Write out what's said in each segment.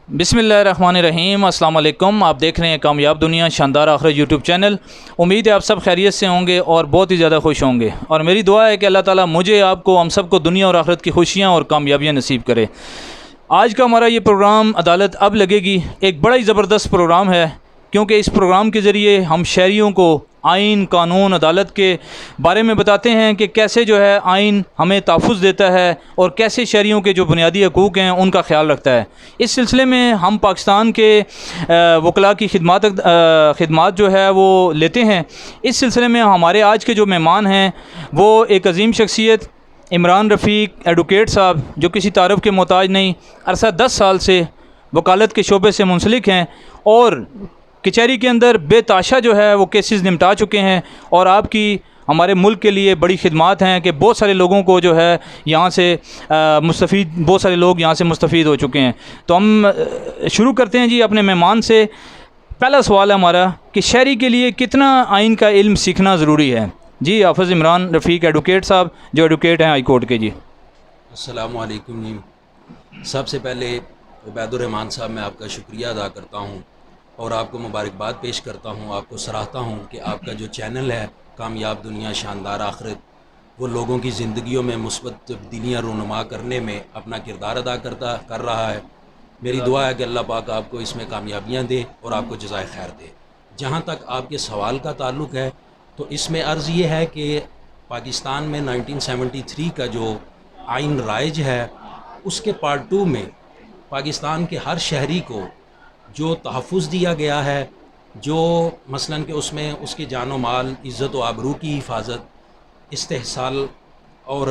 بسم اللہ الرحمن الرحیم۔ السلام علیکم، آپ دیکھ رہے ہیں کامیاب دنیا شاندار آخرت یوٹیوب چینل۔ امید ہے آپ سب خیریت سے ہوں گے اور بہت ہی زیادہ خوش ہوں گے، اور میری دعا ہے کہ اللہ تعالیٰ مجھے، آپ کو، ہم سب کو دنیا اور آخرت کی خوشیاں اور کامیابیاں نصیب کرے۔ آج کا ہمارا یہ پروگرام عدالت اب لگے گی ایک بڑا ہی زبردست پروگرام ہے، کیونکہ اس پروگرام کے ذریعے ہم شہریوں کو آئین، قانون، عدالت کے بارے میں بتاتے ہیں کہ کیسے جو ہے آئین ہمیں تحفظ دیتا ہے اور کیسے شہریوں کے جو بنیادی حقوق ہیں ان کا خیال رکھتا ہے۔ اس سلسلے میں ہم پاکستان کے وکلاء کی خدمات جو ہے وہ لیتے ہیں۔ اس سلسلے میں ہمارے آج کے جو مہمان ہیں وہ ایک عظیم شخصیت عمران رفیق ایڈوکیٹ صاحب، جو کسی تعارف کے محتاج نہیں، عرصہ 10 سال سے وکالت کے شعبے سے منسلک ہیں اور کچہری کے اندر بے تحاشا جو ہے وہ کیسز نمٹا چکے ہیں، اور آپ کی ہمارے ملک کے لیے بڑی خدمات ہیں کہ بہت سارے لوگوں کو جو ہے یہاں سے بہت سارے لوگ یہاں سے مستفید ہو چکے ہیں۔ تو ہم شروع کرتے ہیں جی اپنے مہمان سے۔ پہلا سوال ہے ہمارا کہ شہری کے لیے کتنا آئین کا علم سیکھنا ضروری ہے؟ جی حافظ عمران رفیق ایڈوکیٹ صاحب، جو ایڈوکیٹ ہیں ہائی کورٹ کے۔ جی السلام علیکم جی۔ سب سے پہلے عبید الرحمن صاحب، میں آپ کا شکریہ ادا کرتا ہوں اور آپ کو مبارکباد پیش کرتا ہوں، آپ کو سراہتا ہوں کہ آپ کا جو چینل ہے کامیاب دنیا شاندار آخرت، وہ لوگوں کی زندگیوں میں مثبت تبدیلیاں رونما کرنے میں اپنا کردار ادا کر رہا ہے۔ میری دعا ہے کہ اللہ پاک آپ کو اس میں کامیابیاں دے اور آپ کو جزائے خیر دے۔ جہاں تک آپ کے سوال کا تعلق ہے تو اس میں عرض یہ ہے کہ پاکستان میں 1973 کا جو آئین رائج ہے، اس کے پارٹ 2 میں پاکستان کے ہر شہری کو جو تحفظ دیا گیا ہے، جو مثلاً کہ اس میں اس کی جان و مال، عزت و آبرو کی حفاظت، استحصال اور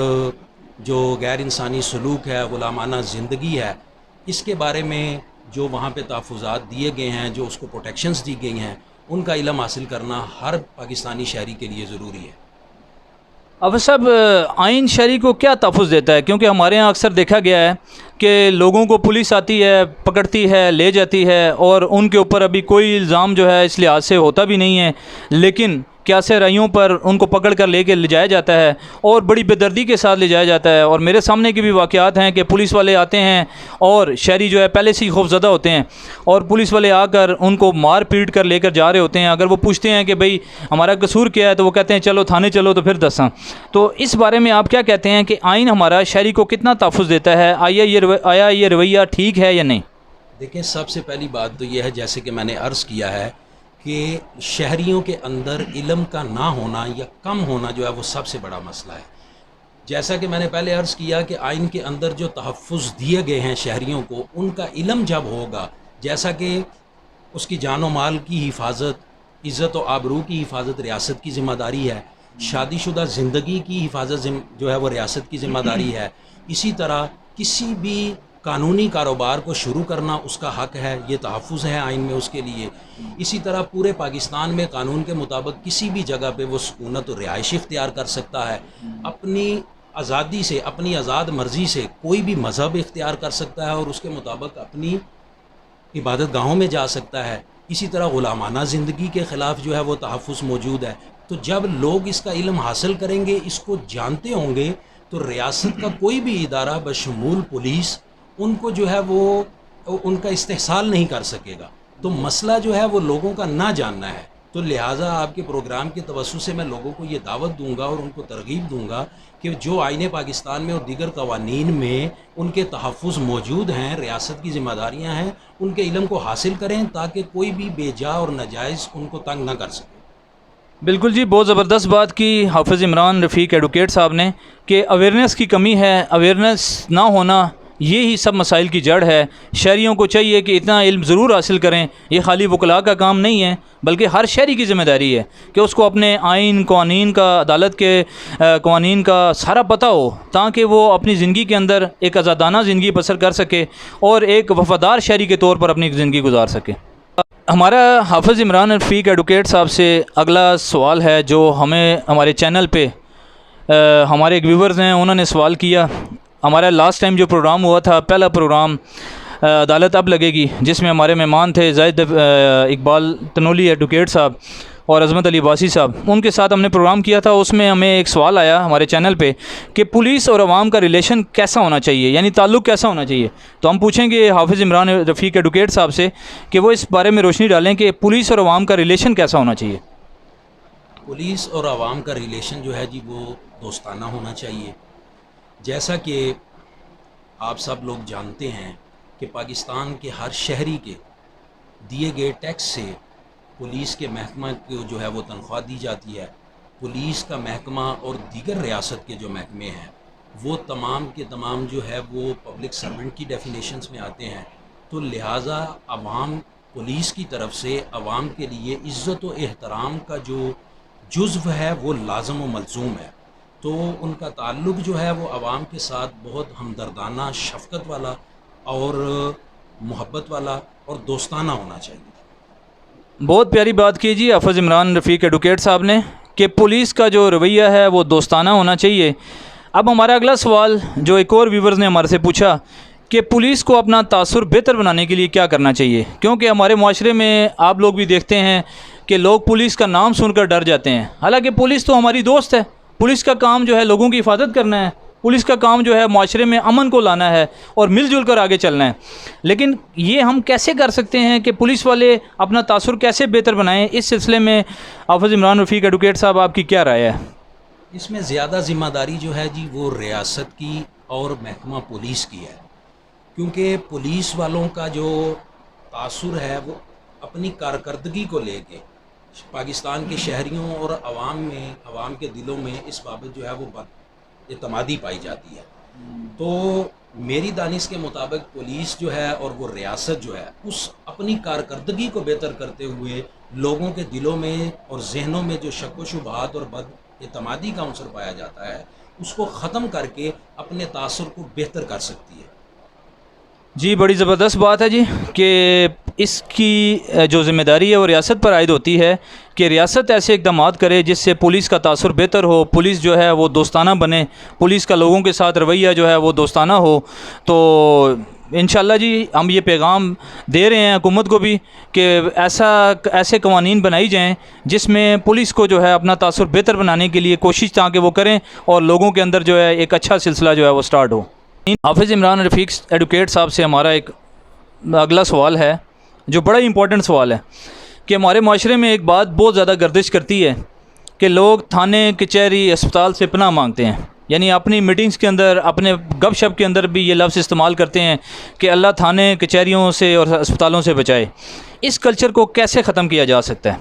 جو غیر انسانی سلوک ہے، غلامانہ زندگی ہے، اس کے بارے میں جو وہاں پہ تحفظات دیے گئے ہیں، جو اس کو پروٹیکشنز دی گئی ہیں، ان کا علم حاصل کرنا ہر پاکستانی شہری کے لیے ضروری ہے۔ اب صاحب، آئین شہری کو کیا تحفظ دیتا ہے؟ کیونکہ ہمارے یہاں اکثر دیکھا گیا ہے کہ لوگوں کو پولیس آتی ہے، پکڑتی ہے، لے جاتی ہے، اور ان کے اوپر ابھی کوئی الزام جو ہے اس لحاظ سے ہوتا بھی نہیں ہے، لیکن کیسے رائیوں پر ان کو پکڑ کر لے کے لے جایا جاتا ہے اور بڑی بے دردی کے ساتھ لے جایا جاتا ہے۔ اور میرے سامنے کے بھی واقعات ہیں کہ پولیس والے آتے ہیں اور شہری جو ہے پہلے سے ہی خوفزدہ ہوتے ہیں، اور پولیس والے آ کر ان کو مار پیٹ کر لے کر جا رہے ہوتے ہیں۔ اگر وہ پوچھتے ہیں کہ بھئی ہمارا قصور کیا ہے، تو وہ کہتے ہیں چلو تھانے چلو تو پھر دساں۔ تو اس بارے میں آپ کیا کہتے ہیں کہ آئین ہمارا شہری کو کتنا تحفظ دیتا ہے؟ آیا یہ رویہ ٹھیک ہے یا نہیں؟ دیکھیں، سب سے پہلی بات تو یہ ہے، جیسے کہ میں نے عرض کیا ہے، کہ شہریوں کے اندر علم کا نہ ہونا یا کم ہونا جو ہے وہ سب سے بڑا مسئلہ ہے۔ جیسا کہ میں نے پہلے عرض کیا کہ آئین کے اندر جو تحفظ دیے گئے ہیں شہریوں کو، ان کا علم جب ہوگا، جیسا کہ اس کی جان و مال کی حفاظت، عزت و آبرو کی حفاظت ریاست کی ذمہ داری ہے، شادی شدہ زندگی کی حفاظت جو ہے وہ ریاست کی ذمہ داری ہے، اسی طرح کسی بھی قانونی کاروبار کو شروع کرنا اس کا حق ہے، یہ تحفظ ہے آئین میں اس کے لیے۔ اسی طرح پورے پاکستان میں قانون کے مطابق کسی بھی جگہ پہ وہ سکونت و رہائش اختیار کر سکتا ہے، اپنی آزادی سے، اپنی آزاد مرضی سے کوئی بھی مذہب اختیار کر سکتا ہے اور اس کے مطابق اپنی عبادت گاہوں میں جا سکتا ہے۔ اسی طرح غلامانہ زندگی کے خلاف جو ہے وہ تحفظ موجود ہے۔ تو جب لوگ اس کا علم حاصل کریں گے، اس کو جانتے ہوں گے، تو ریاست کا کوئی بھی ادارہ بشمول پولیس ان کو جو ہے وہ ان کا استحصال نہیں کر سکے گا۔ تو مسئلہ جو ہے وہ لوگوں کا نہ جاننا ہے۔ تو لہٰذا آپ کے پروگرام کے توسط سے میں لوگوں کو یہ دعوت دوں گا اور ان کو ترغیب دوں گا کہ جو آئین پاکستان میں اور دیگر قوانین میں ان کے تحفظ موجود ہیں، ریاست کی ذمہ داریاں ہیں، ان کے علم کو حاصل کریں تاکہ کوئی بھی بے جا اور ناجائز ان کو تنگ نہ کر سکے۔ بالکل جی، بہت زبردست بات کی حافظ عمران رفیق ایڈوکیٹ صاحب نے کہ اویئرنیس کی کمی ہے، اویئرنیس نہ ہونا یہی سب مسائل کی جڑ ہے۔ شہریوں کو چاہیے کہ اتنا علم ضرور حاصل کریں، یہ خالی وکلاء کا کام نہیں ہے بلکہ ہر شہری کی ذمہ داری ہے کہ اس کو اپنے آئین، قوانین کا، عدالت کے قوانین کا سارا پتہ ہو، تاکہ وہ اپنی زندگی کے اندر ایک آزادانہ زندگی بسر کر سکے اور ایک وفادار شہری کے طور پر اپنی زندگی گزار سکے۔ ہمارا حافظ عمران رفیق ایڈوکیٹ صاحب سے اگلا سوال ہے جو ہمیں ہمارے چینل پہ ہمارے ایک ویورز ہیں، انہوں نے سوال کیا۔ ہمارا لاسٹ ٹائم جو پروگرام ہوا تھا، پہلا پروگرام عدالت اب لگے گی، جس میں ہمارے مہمان تھے زاہد اقبال تنولی ایڈوکیٹ صاحب، اور عظمت علی عباسی صاحب، ان کے ساتھ ہم نے پروگرام کیا تھا. اس میں ہمیں ایک سوال آیا ہمارے چینل پہ کہ پولیس اور عوام کا ریلیشن کیسا ہونا چاہیے، یعنی تعلق کیسا ہونا چاہیے. تو ہم پوچھیں گے حافظ عمران رفیق ایڈوکیٹ صاحب سے کہ وہ اس بارے میں روشنی ڈالیں کہ پولیس اور عوام کا ریلیشن کیسا ہونا چاہیے. پولیس اور عوام کا ریلیشن جو ہے جی وہ دوستانہ ہونا چاہیے. جیسا کہ آپ سب لوگ جانتے ہیں کہ پاکستان کے ہر شہری کے دیے گئے ٹیکس سے پولیس کے محکمہ کو جو ہے وہ تنخواہ دی جاتی ہے. پولیس کا محکمہ اور دیگر ریاست کے جو محکمے ہیں وہ تمام کے تمام جو ہے وہ پبلک سرونٹ کی ڈیفینیشنز میں آتے ہیں. تو لہٰذا عوام پولیس کی طرف سے عوام کے لیے عزت و احترام کا جو جزو ہے وہ لازم و ملزوم ہے. تو ان کا تعلق جو ہے وہ عوام کے ساتھ بہت ہمدردانہ، شفقت والا اور محبت والا اور دوستانہ ہونا چاہیے. بہت پیاری بات کی جی حافظ عمران رفیق ایڈوکیٹ صاحب نے کہ پولیس کا جو رویہ ہے وہ دوستانہ ہونا چاہیے. اب ہمارا اگلا سوال جو ایک اور ویورز نے ہمارے سے پوچھا کہ پولیس کو اپنا تاثر بہتر بنانے کے لیے کیا کرنا چاہیے، کیونکہ ہمارے معاشرے میں آپ لوگ بھی دیکھتے ہیں کہ لوگ پولیس کا نام سن کر ڈر جاتے ہیں. حالانکہ پولیس تو ہماری دوست ہے. پولیس کا کام جو ہے لوگوں کی حفاظت کرنا ہے. پولیس کا کام جو ہے معاشرے میں امن کو لانا ہے اور مل جل کر آگے چلنا ہے. لیکن یہ ہم کیسے کر سکتے ہیں کہ پولیس والے اپنا تاثر کیسے بہتر بنائیں؟ اس سلسلے میں حافظ عمران رفیق ایڈوکیٹ صاحب آپ کی کیا رائے ہے؟ اس میں زیادہ ذمہ داری جو ہے جی وہ ریاست کی اور محکمہ پولیس کی ہے. کیونکہ پولیس والوں کا جو تاثر ہے وہ اپنی کارکردگی کو لے کے پاکستان کے شہریوں اور عوام کے دلوں میں اس بابت جو ہے وہ بد اعتمادی پائی جاتی ہے. تو میری دانش کے مطابق پولیس جو ہے اور وہ ریاست جو ہے اس اپنی کارکردگی کو بہتر کرتے ہوئے لوگوں کے دلوں میں اور ذہنوں میں جو شک و شبہات اور بد اعتمادی کا عنصر پایا جاتا ہے اس کو ختم کر کے اپنے تاثر کو بہتر کر سکتی ہے. جی بڑی زبردست بات ہے جی کہ اس کی جو ذمہ داری ہے وہ ریاست پر عائد ہوتی ہے کہ ریاست ایسے اقدامات کرے جس سے پولیس کا تاثر بہتر ہو، پولیس جو ہے وہ دوستانہ بنے، پولیس کا لوگوں کے ساتھ رویہ جو ہے وہ دوستانہ ہو. تو انشاءاللہ جی ہم یہ پیغام دے رہے ہیں حکومت کو بھی کہ ایسے قوانین بنائی جائیں جس میں پولیس کو جو ہے اپنا تاثر بہتر بنانے کے لیے کوشش تاکہ وہ کریں اور لوگوں کے اندر جو ہے ایک اچھا سلسلہ جو ہے وہ سٹارٹ ہو. حافظ عمران رفیق ایڈوکیٹ صاحب سے ہمارا ایک اگلا سوال ہے جو بڑا ہی امپورٹنٹ سوال ہے کہ ہمارے معاشرے میں ایک بات بہت زیادہ گردش کرتی ہے کہ لوگ تھانے، کچہری، اسپتال سے پناہ مانگتے ہیں. یعنی اپنی میٹنگز کے اندر، اپنے گپ شپ کے اندر بھی یہ لفظ استعمال کرتے ہیں کہ اللہ تھانے، کچہریوں سے اور اسپتالوں سے بچائے. اس کلچر کو کیسے ختم کیا جا سکتا ہے؟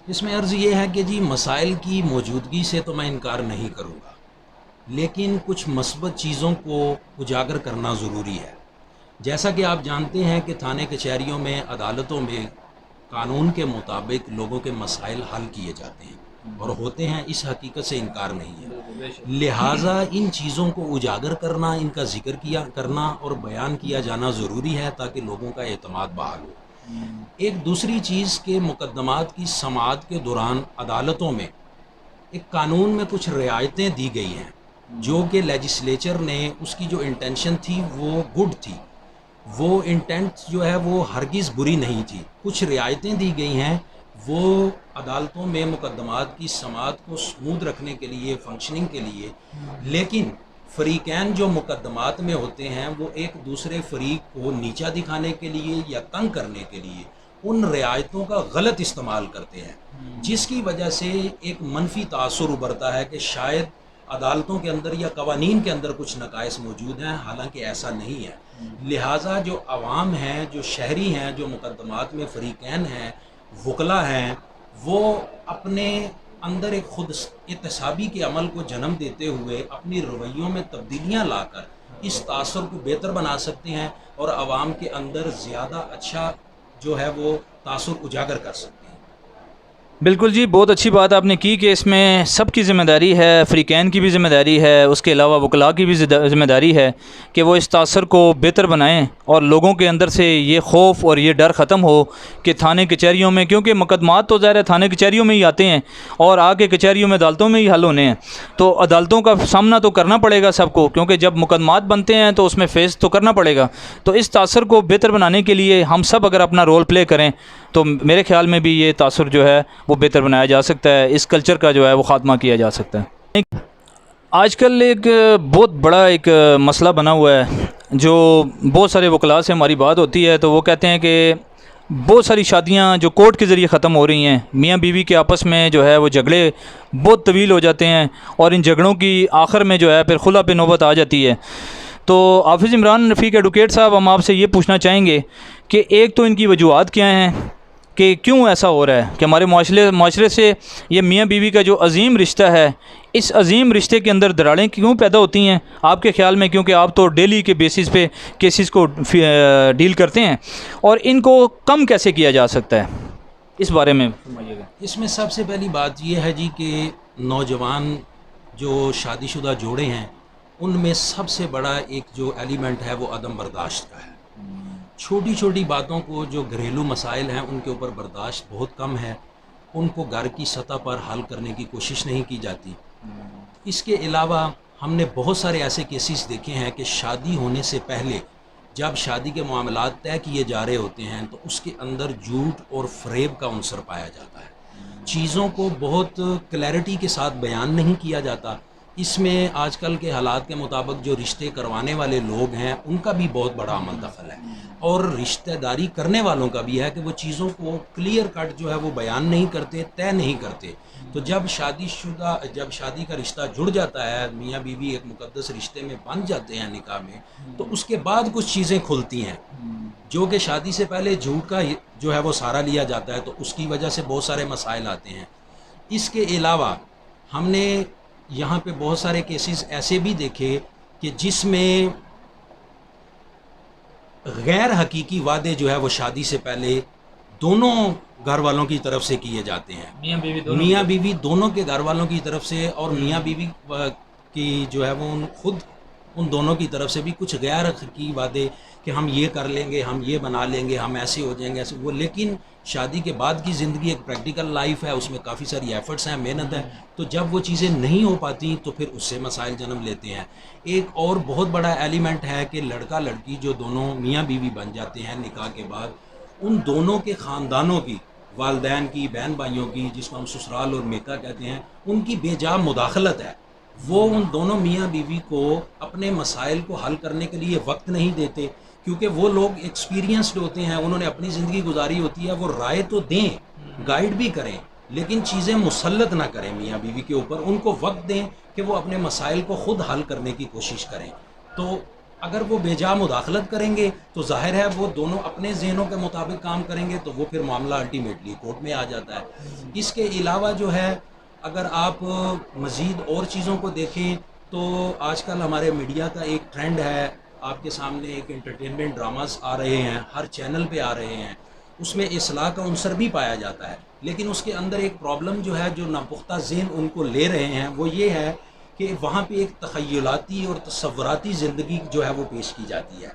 اس میں عرض یہ ہے کہ جی مسائل کی موجودگی سے تو میں انکار نہیں کروں گا، لیکن کچھ مثبت چیزوں کو اجاگر کرنا ضروری ہے. جیسا کہ آپ جانتے ہیں کہ تھانے کچہریوں میں، عدالتوں میں قانون کے مطابق لوگوں کے مسائل حل کیے جاتے ہیں اور ہوتے ہیں، اس حقیقت سے انکار نہیں ہے. لہٰذا ان چیزوں کو اجاگر کرنا، ان کا ذکر کرنا اور بیان کیا جانا ضروری ہے تاکہ لوگوں کا اعتماد بحال ہو. ایک دوسری چیز کہ مقدمات کی سماعت کے دوران عدالتوں میں ایک قانون میں کچھ رعایتیں دی گئی ہیں جو کہ لیجسلیچر نے اس کی جو انٹینشن تھی وہ گڈ تھی، وہ انٹینٹ جو ہے وہ ہرگز بری نہیں تھی. کچھ رعایتیں دی گئی ہیں وہ عدالتوں میں مقدمات کی سماعت کو سموتھ رکھنے کے لیے، فنکشننگ کے لیے. لیکن فریقین جو مقدمات میں ہوتے ہیں وہ ایک دوسرے فریق کو نیچا دکھانے کے لیے یا تنگ کرنے کے لیے ان رعایتوں کا غلط استعمال کرتے ہیں، جس کی وجہ سے ایک منفی تاثر ابھرتا ہے کہ شاید عدالتوں کے اندر یا قوانین کے اندر کچھ نقائص موجود ہیں، حالانکہ ایسا نہیں ہے. لہٰذا جو عوام ہیں، جو شہری ہیں، جو مقدمات میں فریقین ہیں، وکلا ہیں، وہ اپنے اندر ایک خود احتسابی کے عمل کو جنم دیتے ہوئے اپنی رویوں میں تبدیلیاں لا کر اس تاثر کو بہتر بنا سکتے ہیں اور عوام کے اندر زیادہ اچھا جو ہے وہ تاثر اجاگر کر سکتے ہیں. بالکل جی، بہت اچھی بات آپ نے کی کہ اس میں سب کی ذمہ داری ہے، فریقین کی بھی ذمہ داری ہے، اس کے علاوہ وکلاء کی بھی ذمہ داری ہے کہ وہ اس تاثر کو بہتر بنائیں اور لوگوں کے اندر سے یہ خوف اور یہ ڈر ختم ہو کہ تھانے کچہریوں میں، کیونکہ مقدمات تو ظاہر ہے تھانے کچہریوں میں ہی آتے ہیں اور آ کے کچہریوں میں عدالتوں میں ہی حل ہونے ہیں، تو عدالتوں کا سامنا تو کرنا پڑے گا سب کو، کیونکہ جب مقدمات بنتے ہیں تو اس میں فیس تو کرنا پڑے گا۔ تو اس تاثر کو بہتر بنانے کے لیے ہم سب اگر اپنا رول پلے کریں تو میرے خیال میں بھی یہ تاثر جو ہے وہ بہتر بنایا جا سکتا ہے، اس کلچر کا جو ہے وہ خاتمہ کیا جا سکتا ہے۔ آج کل ایک بہت بڑا ایک مسئلہ بنا ہوا ہے، جو بہت سارے وکلاء سے ہماری بات ہوتی ہے تو وہ کہتے ہیں کہ بہت ساری شادیاں جو کورٹ کے ذریعے ختم ہو رہی ہیں، میاں بیوی کے آپس میں جو ہے وہ جھگڑے بہت طویل ہو جاتے ہیں اور ان جھگڑوں کی آخر میں جو ہے پھر خلا پہ نوبت آ جاتی ہے۔ تو حافظ عمران رفیق ایڈوکیٹ صاحب، ہم آپ سے یہ پوچھنا چاہیں گے کہ ایک تو ان کی وجوہات کیا ہیں کہ کیوں ایسا ہو رہا ہے کہ ہمارے معاشرے سے یہ میاں بیوی کا جو عظیم رشتہ ہے، اس عظیم رشتے کے اندر دراڑیں کیوں پیدا ہوتی ہیں آپ کے خیال میں؟ کیونکہ آپ تو ڈیلی کے بیسس پہ کیسز کو ڈیل کرتے ہیں، اور ان کو کم کیسے کیا جا سکتا ہے، اس بارے میں فرمائیے گا۔ اس میں سب سے پہلی بات یہ ہے جی کہ نوجوان جو شادی شدہ جوڑے ہیں ان میں سب سے بڑا ایک جو ایلیمنٹ ہے وہ عدم برداشت کا ہے۔ چھوٹی چھوٹی باتوں کو، جو گھریلو مسائل ہیں ان کے اوپر برداشت بہت کم ہے، ان کو گھر کی سطح پر حل کرنے کی کوشش نہیں کی جاتی۔ اس کے علاوہ ہم نے بہت سارے ایسے کیسز دیکھے ہیں کہ شادی ہونے سے پہلے جب شادی کے معاملات طے کیے جا رہے ہوتے ہیں تو اس کے اندر جھوٹ اور فریب کا عنصر پایا جاتا ہے، چیزوں کو بہت کلیئرٹی کے ساتھ بیان نہیں کیا جاتا۔ اس میں آج کل کے حالات کے مطابق جو رشتے کروانے والے لوگ ہیں ان کا بھی بہت بڑا عمل دخل ہے، اور رشتہ داری کرنے والوں کا بھی ہے کہ وہ چیزوں کو کلیئر کٹ جو ہے وہ بیان نہیں کرتے، طے نہیں کرتے۔ تو جب شادی کا رشتہ جڑ جاتا ہے، میاں بیوی ایک مقدس رشتے میں بن جاتے ہیں نکاح میں، تو اس کے بعد کچھ چیزیں کھلتی ہیں جو کہ شادی سے پہلے جھوٹ کا جو ہے وہ سہارا لیا جاتا ہے، تو اس کی وجہ سے بہت سارے مسائل آتے ہیں۔ اس کے علاوہ ہم نے یہاں پہ بہت سارے کیسز ایسے بھی دیکھے کہ جس میں غیر حقیقی وعدے جو ہے وہ شادی سے پہلے دونوں گھر والوں کی طرف سے کیے جاتے ہیں، میاں بیوی دونوں کے گھر والوں کی طرف سے، اور میاں بیوی کی جو ہے وہ خود ان دونوں کی طرف سے بھی کچھ غیر حقیقی وعدے کہ ہم یہ کر لیں گے، ہم یہ بنا لیں گے، ہم ایسے ہو جائیں گے ایسے، وہ لیکن شادی کے بعد کی زندگی ایک پریکٹیکل لائف ہے، اس میں کافی ساری ایفرٹس ہیں، محنت ہے، تو جب وہ چیزیں نہیں ہو پاتی تو پھر اس سے مسائل جنم لیتے ہیں۔ ایک اور بہت بڑا ایلیمنٹ ہے کہ لڑکا لڑکی جو دونوں میاں بیوی بن جاتے ہیں نکاح کے بعد، ان دونوں کے خاندانوں کی، والدین کی، بہن بھائیوں کی، جس کو ہم سسرال اور میکا کہتے ہیں، ان کی بے جا مداخلت ہے۔ وہ ان دونوں میاں بیوی کو اپنے مسائل کو حل کرنے کے لیے وقت نہیں دیتے، کیونکہ وہ لوگ ایکسپیرینسڈ ہوتے ہیں، انہوں نے اپنی زندگی گزاری ہوتی ہے، وہ رائے تو دیں، گائیڈ بھی کریں، لیکن چیزیں مسلط نہ کریں میاں بیوی کے اوپر، ان کو وقت دیں کہ وہ اپنے مسائل کو خود حل کرنے کی کوشش کریں۔ تو اگر وہ بے جا مداخلت کریں گے تو ظاہر ہے وہ دونوں اپنے ذہنوں کے مطابق کام کریں گے، تو وہ پھر معاملہ الٹیمیٹلی کورٹ میں آ جاتا ہے۔ اس کے علاوہ جو ہے اگر آپ مزید اور چیزوں کو دیکھیں تو آج کل ہمارے میڈیا کا ایک ٹرینڈ ہے، آپ کے سامنے ایک انٹرٹینمنٹ ڈراماز آ رہے ہیں، ہر چینل پہ آ رہے ہیں، اس میں اصلاح کا عنصر بھی پایا جاتا ہے، لیکن اس کے اندر ایک پرابلم جو ہے جو ناپختہ ذہن ان کو لے رہے ہیں وہ یہ ہے کہ وہاں پہ ایک تخیلاتی اور تصوراتی زندگی جو ہے وہ پیش کی جاتی ہے۔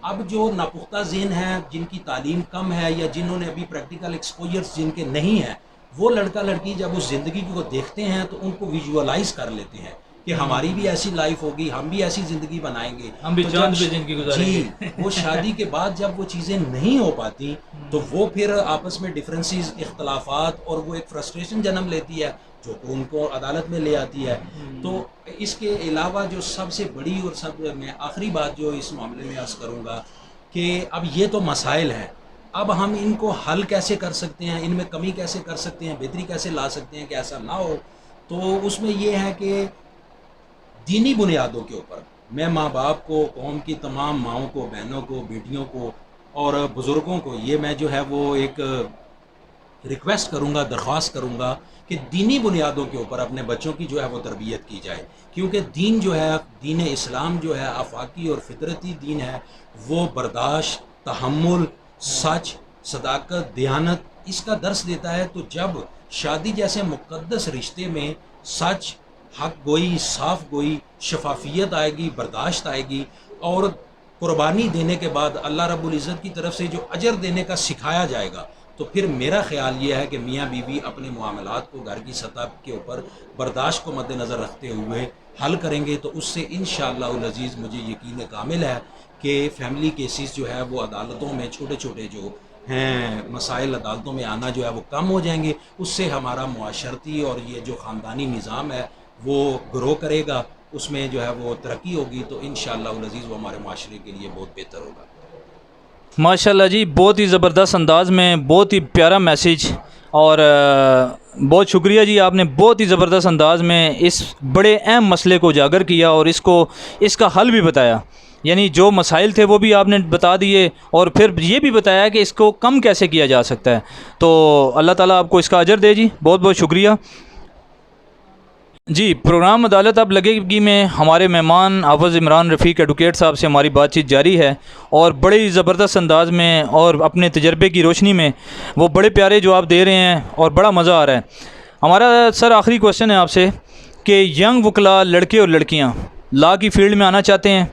اب جو ناپختہ ذہن ہے، جن کی تعلیم کم ہے یا جنہوں نے ابھی پریکٹیکل ایکسپوجرز جن کے نہیں ہیں، وہ لڑکا لڑکی جب اس زندگی کو دیکھتے ہیں تو ان کو ویژولائز کر لیتے ہیں کہ ہماری بھی ایسی لائف ہوگی، ہم بھی ایسی زندگی بنائیں گے، ہم بھی تو چاند جب پہ زندگی گزاریں جی گے۔ وہ شادی کے بعد جب وہ چیزیں نہیں ہو پاتی تو وہ پھر آپس میں ڈفرینسز، اختلافات اور وہ ایک فرسٹریشن جنم لیتی ہے جو کہ ان کو عدالت میں لے آتی ہے۔ تو اس کے علاوہ جو سب سے بڑی اور میں آخری بات جو اس معاملے میں عرض کروں گا کہ اب یہ تو مسائل ہیں، اب ہم ان کو حل کیسے کر سکتے ہیں، ان میں کمی کیسے کر سکتے ہیں، بہتری کیسے لا سکتے ہیں کہ ایسا نہ ہو، تو اس میں یہ ہے کہ دینی بنیادوں کے اوپر میں ماں باپ کو، قوم کی تمام ماؤں کو، بہنوں کو، بیٹیوں کو اور بزرگوں کو یہ میں جو ہے وہ ایک ریکویسٹ کروں گا، درخواست کروں گا کہ دینی بنیادوں کے اوپر اپنے بچوں کی جو ہے وہ تربیت کی جائے، کیونکہ دین جو ہے، دین اسلام جو ہے آفاقی اور فطرتی دین ہے، وہ برداشت، تحمل، سچ، صداقت، دیانت اس کا درس دیتا ہے۔ تو جب شادی جیسے مقدس رشتے میں سچ، حق گوئی، صاف گوئی، شفافیت آئے گی، برداشت آئے گی، اور قربانی دینے کے بعد اللہ رب العزت کی طرف سے جو اجر دینے کا سکھایا جائے گا، تو پھر میرا خیال یہ ہے کہ میاں بیوی اپنے معاملات کو گھر کی سطح کے اوپر برداشت کو مد نظر رکھتے ہوئے حل کریں گے، تو اس سے انشاءاللہ العزیز مجھے یقین کامل ہے کہ فیملی کیسز جو ہے وہ عدالتوں میں چھوٹے چھوٹے جو ہیں مسائل عدالتوں میں آنا جو ہے وہ کم ہو جائیں گے. اس سے ہمارا معاشرتی اور یہ جو خاندانی نظام ہے وہ گرو کرے گا، اس میں جو ہے وہ ترقی ہوگی، تو انشاءاللہ العزیز وہ ہمارے معاشرے کے لیے بہت بہتر ہوگا. ماشاءاللہ جی، بہت ہی زبردست انداز میں، بہت ہی پیارا میسیج، اور بہت شکریہ جی، آپ نے بہت ہی زبردست انداز میں اس بڑے اہم مسئلے کو اجاگر کیا اور اس کا حل بھی بتایا. یعنی جو مسائل تھے وہ بھی آپ نے بتا دیے، اور پھر یہ بھی بتایا کہ اس کو کم کیسے کیا جا سکتا ہے. تو اللہ تعالیٰ آپ کو اس کا اجر دے جی، بہت بہت شکریہ جی. پروگرام عدالت اب لگے گی میں ہمارے مہمان حافظ عمران رفیق ایڈوکیٹ صاحب سے ہماری بات چیت جاری ہے، اور بڑے ہی زبردست انداز میں اور اپنے تجربے کی روشنی میں وہ بڑے پیارے جواب دے رہے ہیں اور بڑا مزہ آ رہا ہے. ہمارا سر آخری کوشچن ہے آپ سے کہ ینگ وکلا لڑکے اور لڑکیاں لا کی فیلڈ میں آنا چاہتے ہیں،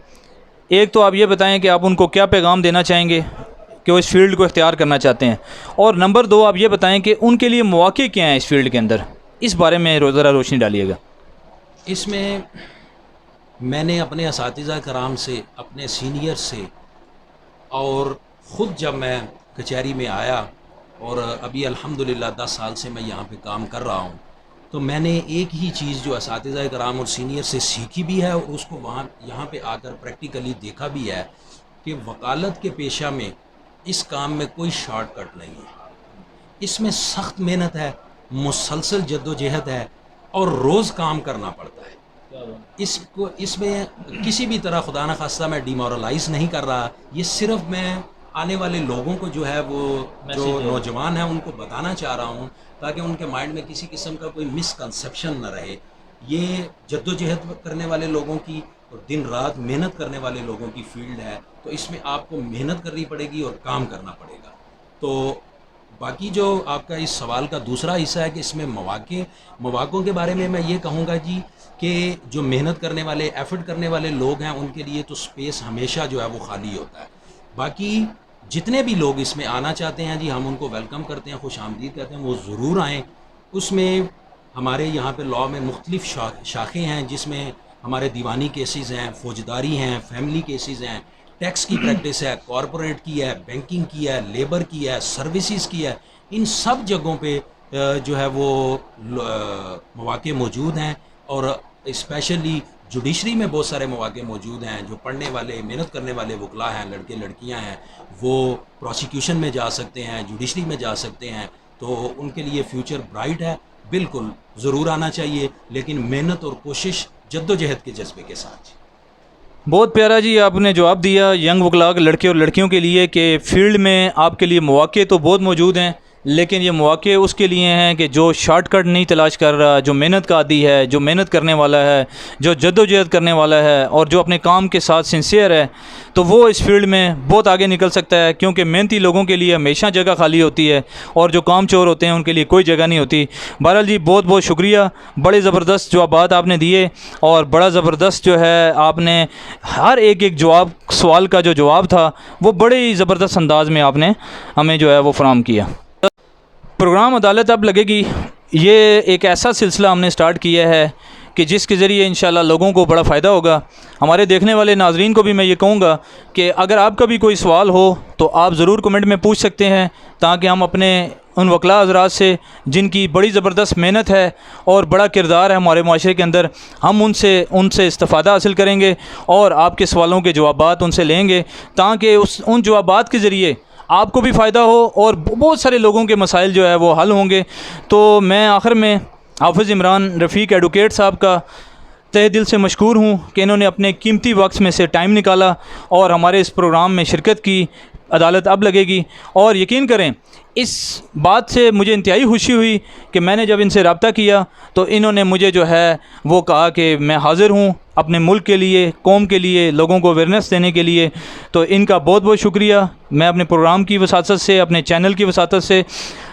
ایک تو آپ یہ بتائیں کہ آپ ان کو کیا پیغام دینا چاہیں گے کہ وہ اس فیلڈ کو اختیار کرنا چاہتے ہیں، اور نمبر 2 آپ یہ بتائیں کہ ان کے لیے مواقع کیا ہیں اس فیلڈ کے اندر، اس بارے میں ذرا روشنی ڈالیے گا. اس میں نے اپنے اساتذہ کرام سے، اپنے سینئر سے، اور خود جب میں کچہری میں آیا اور ابھی الحمدللہ 10 سال سے میں یہاں پہ کام کر رہا ہوں، تو میں نے ایک ہی چیز جو اساتذہ کرام اور سینئر سے سیکھی بھی ہے اور اس کو یہاں پہ آ کر پریکٹیکلی دیکھا بھی ہے کہ وکالت کے پیشہ میں اس کام میں کوئی شارٹ کٹ نہیں ہے. اس میں سخت محنت ہے، مسلسل جد و جہد ہے، اور روز کام کرنا پڑتا ہے. اس میں کسی بھی طرح خدا نخواستہ میں ڈیمورلائز نہیں کر رہا، یہ صرف میں آنے والے لوگوں کو جو ہے وہ جو نوجوان ہیں ان کو بتانا چاہ رہا ہوں تاکہ ان کے مائنڈ میں کسی قسم کا کوئی مس کنسیپشن نہ رہے. یہ جد و جہد کرنے والے لوگوں کی اور دن رات محنت کرنے والے لوگوں کی فیلڈ ہے، تو اس میں آپ کو محنت کرنی پڑے گی اور کام کرنا پڑے گا. تو باقی جو آپ کا اس سوال کا دوسرا حصہ ہے کہ اس میں مواقعوں کے بارے میں یہ کہوں گا جی کہ جو محنت کرنے والے، ایفرٹ کرنے والے لوگ ہیں ان کے لیے تو سپیس ہمیشہ جو ہے وہ خالی ہوتا ہے. باقی جتنے بھی لوگ اس میں آنا چاہتے ہیں جی ہم ان کو ویلکم کرتے ہیں، خوش آمدید کہتے ہیں، وہ ضرور آئیں. اس میں ہمارے یہاں پہ لاء میں مختلف شاخیں ہیں جس میں ہمارے دیوانی کیسز ہیں، فوجداری ہیں، فیملی کیسز ہیں، ٹیکس کی پریکٹس ہے، کارپوریٹ کی ہے، بینکنگ کی ہے، لیبر کی ہے، سروسز کی ہے. ان سب جگہوں پہ جو ہے وہ مواقع موجود ہیں، اور اسپیشلی جوڈیشری میں بہت سارے مواقع موجود ہیں. جو پڑھنے والے، محنت کرنے والے وکلا ہیں، لڑکے لڑکیاں ہیں، وہ پروسیکیوشن میں جا سکتے ہیں، جوڈیشری میں جا سکتے ہیں، تو ان کے لیے فیوچر برائٹ ہے. بالکل ضرور آنا چاہیے، لیکن محنت اور کوشش، جد و جہد کے جذبے کے ساتھ. بہت پیارا جی آپ نے جواب دیا ینگ وکلا لڑکے اور لڑکیوں کے لیے کہ فیلڈ میں آپ کے لیے مواقع تو بہت موجود ہیں، لیکن یہ مواقع اس کے لیے ہیں کہ جو شارٹ کٹ نہیں تلاش کر رہا، جو محنت کا عادی ہے، جو محنت کرنے والا ہے، جو جد و جہد کرنے والا ہے، اور جو اپنے کام کے ساتھ سنسیئر ہے، تو وہ اس فیلڈ میں بہت آگے نکل سکتا ہے. کیونکہ محنتی لوگوں کے لیے ہمیشہ جگہ خالی ہوتی ہے، اور جو کام چور ہوتے ہیں ان کے لیے کوئی جگہ نہیں ہوتی. بہرحال جی بہت بہت شکریہ، بڑے زبردست جوابات آپ نے دیے، اور بڑا زبردست جو ہے آپ نے ہر ایک سوال کا جو جواب تھا وہ بڑے ہی زبردست انداز میں آپ نے ہمیں جو ہے وہ فراہم کیا. پروگرام عدالت اب لگے گی، یہ ایک ایسا سلسلہ ہم نے سٹارٹ کیا ہے کہ جس کے ذریعے انشاءاللہ لوگوں کو بڑا فائدہ ہوگا. ہمارے دیکھنے والے ناظرین کو بھی میں یہ کہوں گا کہ اگر آپ کا بھی کوئی سوال ہو تو آپ ضرور کمنٹ میں پوچھ سکتے ہیں، تاکہ ہم اپنے ان وکلاء حضرات سے جن کی بڑی زبردست محنت ہے اور بڑا کردار ہے ہمارے معاشرے کے اندر، ہم ان سے استفادہ حاصل کریں گے اور آپ کے سوالوں کے جوابات ان سے لیں گے، تاکہ ان جوابات کے ذریعے آپ کو بھی فائدہ ہو اور بہت سارے لوگوں کے مسائل جو ہے وہ حل ہوں گے. تو میں آخر میں حافظ عمران رفیق ایڈوکیٹ صاحب کا تہ دل سے مشکور ہوں کہ انہوں نے اپنے قیمتی وقت میں سے ٹائم نکالا اور ہمارے اس پروگرام میں شرکت کی. عدالت اب لگے گی، اور یقین کریں اس بات سے مجھے انتہائی خوشی ہوئی کہ میں نے جب ان سے رابطہ کیا تو انہوں نے مجھے جو ہے وہ کہا کہ میں حاضر ہوں اپنے ملک کے لیے، قوم کے لیے، لوگوں کو اویئرنیس دینے کے لیے. تو ان کا بہت بہت شکریہ. میں اپنے پروگرام کی وساطت سے، اپنے چینل کی وساطت سے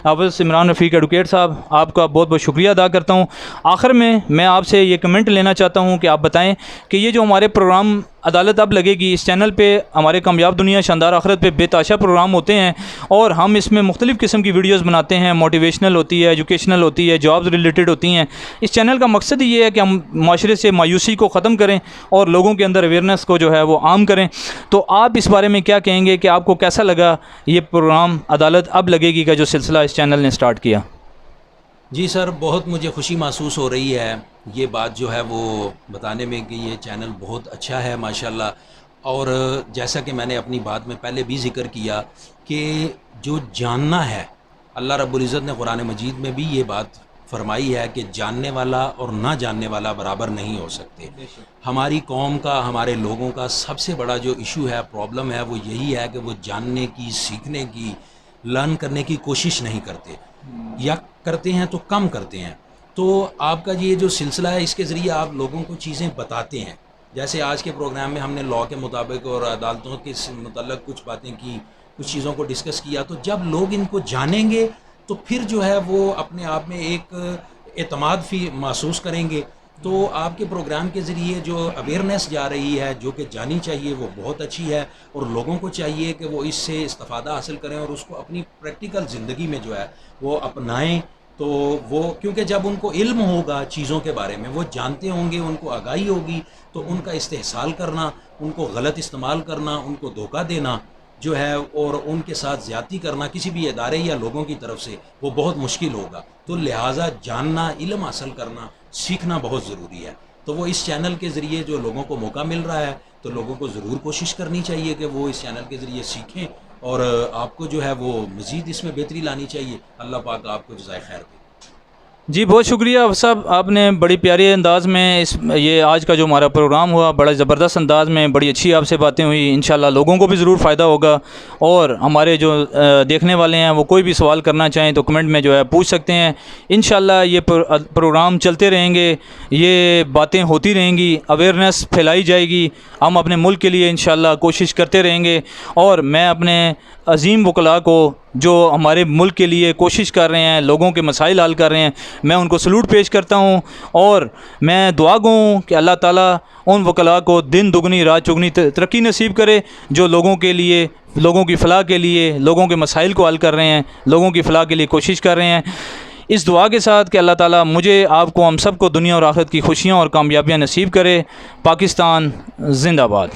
حافظ عمران رفیق ایڈوکیٹ صاحب، آپ کا بہت بہت شکریہ ادا کرتا ہوں۔ آخر میں آپ سے یہ کمنٹ لینا چاہتا ہوں کہ آپ بتائیں کہ یہ جو ہمارے پروگرام عدالت اب لگے گی، اس چینل پہ ہمارے کامیاب دنیا شاندار آخرت پہ بے تحاشا پروگرام ہوتے ہیں، اور ہم اس میں مختلف قسم کی ویڈیوز بناتے ہیں، موٹیویشنل ہوتی ہے، ایجوکیشنل ہوتی ہے، جابز ریلیٹڈ ہوتی ہیں۔ اس چینل کا مقصد یہ ہے کہ ہم معاشرے سے مایوسی کو ختم کریں اور لوگوں کے اندر اویئرنیس کو جو ہے وہ عام کریں۔ تو آپ اس بارے میں کیا کہیں گے کہ آپ کو کیسا لگا یہ پروگرام عدالت اب لگے گی کا جو سلسلہ اس چینل نے سٹارٹ کیا؟ جی سر، بہت مجھے خوشی محسوس ہو رہی ہے یہ بات جو ہے وہ بتانے میں کہ یہ چینل بہت اچھا ہے ماشاءاللہ۔ اور جیسا کہ میں نے اپنی بات میں پہلے بھی ذکر کیا کہ جو جاننا ہے، اللہ رب العزت نے قرآن مجید میں بھی یہ بات فرمائی ہے کہ جاننے والا اور نہ جاننے والا برابر نہیں ہو سکتے۔ ہماری قوم کا، ہمارے لوگوں کا سب سے بڑا جو ایشو ہے، پرابلم ہے، وہ یہی ہے کہ وہ جاننے کی، سیکھنے کی، لرن کرنے کی کوشش نہیں کرتے، یا کرتے ہیں تو کم کرتے ہیں۔ تو آپ کا یہ جو سلسلہ ہے، اس کے ذریعے آپ لوگوں کو چیزیں بتاتے ہیں۔ جیسے آج کے پروگرام میں ہم نے لاء کے مطابق اور عدالتوں کے متعلق کچھ باتیں کی، کچھ چیزوں کو ڈسکس کیا، تو جب لوگ ان کو جانیں گے تو پھر جو ہے وہ اپنے آپ میں ایک اعتماد محسوس کریں گے۔ تو آپ کے پروگرام کے ذریعے جو اویئرنیس جا رہی ہے، جو کہ جانی چاہیے، وہ بہت اچھی ہے، اور لوگوں کو چاہیے کہ وہ اس سے استفادہ حاصل کریں اور اس کو اپنی پریکٹیکل زندگی میں جو ہے وہ اپنائیں۔ تو وہ کیونکہ جب ان کو علم ہوگا چیزوں کے بارے میں، وہ جانتے ہوں گے، ان کو آگاہی ہوگی، تو ان کا استحصال کرنا، ان کو غلط استعمال کرنا، ان کو دھوکہ دینا جو ہے اور ان کے ساتھ زیادتی کرنا کسی بھی ادارے یا لوگوں کی طرف سے، وہ بہت مشکل ہوگا۔ تو لہٰذا جاننا، علم حاصل کرنا، سیکھنا بہت ضروری ہے۔ تو وہ اس چینل کے ذریعے جو لوگوں کو موقع مل رہا ہے، تو لوگوں کو ضرور کوشش کرنی چاہیے کہ وہ اس چینل کے ذریعے سیکھیں، اور آپ کو جو ہے وہ مزید اس میں بہتری لانی چاہیے۔ اللہ پاک آپ کو جزائے خیر دے۔ جی بہت شکریہ صاحب، آپ نے بڑی پیارے انداز میں یہ آج کا جو ہمارا پروگرام ہوا، بڑا زبردست انداز میں، بڑی اچھی آپ سے باتیں ہوئی۔ انشاءاللہ لوگوں کو بھی ضرور فائدہ ہوگا، اور ہمارے جو دیکھنے والے ہیں وہ کوئی بھی سوال کرنا چاہیں تو کمنٹ میں جو ہے پوچھ سکتے ہیں۔ انشاءاللہ یہ پروگرام چلتے رہیں گے، یہ باتیں ہوتی رہیں گی، اویئرنیس پھیلائی جائے گی۔ ہم اپنے ملک کے لیے انشاءاللہ کوشش کرتے رہیں گے، اور میں اپنے عظیم وکلاء کو جو ہمارے ملک کے لیے کوشش کر رہے ہیں، لوگوں کے مسائل حل کر رہے ہیں، میں ان کو سلوٹ پیش کرتا ہوں، اور میں دعا گو ہوں کہ اللہ تعالیٰ ان وکلاء کو دن دگنی رات چگنی ترقی نصیب کرے، جو لوگوں کے لیے، لوگوں کی فلاح کے لیے، لوگوں کے مسائل کو حل کر رہے ہیں، لوگوں کی فلاح کے لیے کوشش کر رہے ہیں۔ اس دعا کے ساتھ کہ اللہ تعالیٰ مجھے، آپ کو، ہم سب کو دنیا اور آخرت کی خوشیاں اور کامیابیاں نصیب کرے۔ پاکستان زندہ باد۔